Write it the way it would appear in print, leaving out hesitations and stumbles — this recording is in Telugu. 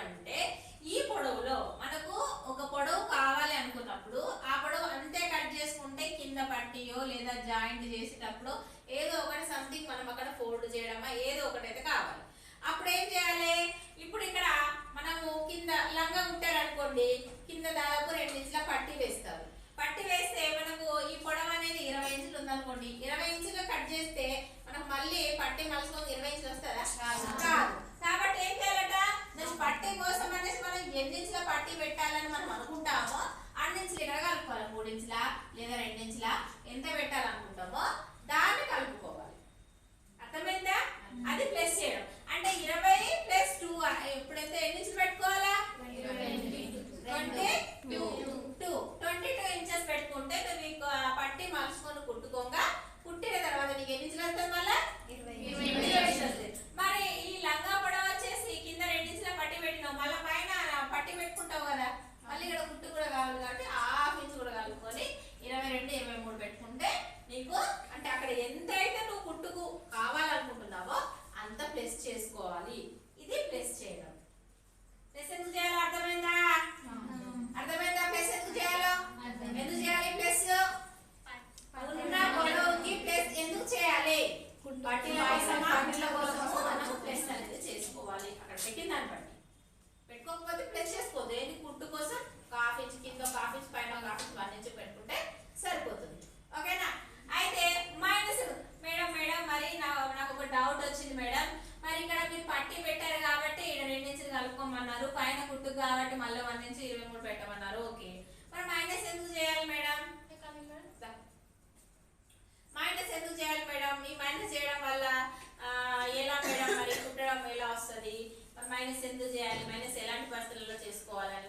అంటే ఈ పొడవులో మనకు ఒక పొడవు కావాలి అనుకున్నప్పుడు ఆ పొడవు అంతే కట్ చేసుకుంటే కింద పట్టియో లేదా జాయింట్ చేసేటప్పుడు ఏదో ఒకటి సంథింగ్ మనం అక్కడ ఫోల్డ్ చేయడమా ఏదో ఒకటి అయితే కావాలి. అప్పుడు ఏం చేయాలి? ఇప్పుడు ఇక్కడ మనము కింద లంగా కుట్టారనుకోండి, కింద దాదాపు 2 ఇంచుల పట్టి వేస్తారు. పట్టి వేస్తే మనకు ఈ పొడవు అనేది 20 ఇంచులు ఉందనుకోండి, 20 ఇంచులు కట్ చేస్తే మనకు మళ్ళీ పట్టి మలుచుకొని 20 ఇంచులు వస్తుందా? కాదు. కాబట్టి ఏం చేయాలట? పట్టి కోసం అనేసి మనం ఎన్ని ఇంచుల పట్టి పెట్టాలని మనం అనుకుంటామో అన్ని ఇంచులు ఇక్కడ కలుపుకోవాలి. 3 ఇంచుల లేదా 2 ఇంచుల ఎంత పెట్టాలనుకుంటామో దాన్ని కలుపుకోవాలి. అర్థమైందా? అది ప్లస్ చేయడం అంటే 20 ప్లస్ 2 ఎప్పుడైతే ఎన్ని ఇంచులు పెట్టుకోవాలా? 22 ఇంచెస్ పెట్టుకుంటే నీకు పట్టి మలుచుకొని కుట్టుకోగా కుట్టిన తర్వాత నీకు ఎన్ని ఇంచులు వస్తుంది? మళ్ళీ 20 మరి ఈ లంగా పొడవు వచ్చేసి కింద 2 ఇంచుల పట్టి పెట్టినావు, మళ్ళీ పైన పట్టి పెట్టుకుంటావు కదా, మళ్ళీ ఇక్కడ కుట్టు కూడా కావాలి కాబట్టి 1/2 ఇంచు కూడా కలుపుకొని 22, 23 పెట్టుకుంటే నీకు అంటే అక్కడ ఎంత అయితే నువ్వు కుట్టుకు కావాలనుకుంటున్నావో అంత ప్లస్ చేసుకోవాలి. ఇది ప్లస్ చేయడం. ప్లస్ ఎందుకు చేయాలో అర్థమైందా? అర్థమైందా? ప్లస్ ఎందుకు చేయాలో? ఎందుకు చేయాలి ప్లస్? ఉన్న పొడవుకి ప్లస్ ఎందుకు చేయాలి? పట్టిల కోసము మనం ప్లస్ అనేది చేసుకోవాలి. అక్కడ పెట్టిన దాన్ని బట్టి పెట్టుకోకపోతే ప్లస్ చేసుకోవద్దు. ఏంటి? కుట్టు కోసం 1/2 ఇంచు కింద 1/2 ఇంచు పైన 1/2 ఇంచు 1 ఇంచు పెట్టుకుంటే సరిపోతుంది. ఓకేనా? అయితే మైనస్ మేడం మరి నాకు ఒక డౌట్ వచ్చింది మేడం. మరి ఇక్కడ మీరు పట్టి పెట్టారు కాబట్టి ఇక్కడ 2 ఇంచులు కలుపుకోమన్నారు, పైన కుట్టు కాబట్టి మళ్ళీ 1 ఇంచు 23 పెట్టమన్నారు. ఓకే, మరి మైనస్ ఎందుకు చేయాలి మేడం? మైనస్ ఎందుకు చేయాలి మేడం? ఈ మైనస్ చేయడం వల్ల ఎలా మేడం మరి కుట్టడం ఎలా వస్తుంది? మరి మైనస్ ఎందుకు చేయాలి? మైనస్ ఎలాంటి పరిస్థితుల్లో చేసుకోవాలని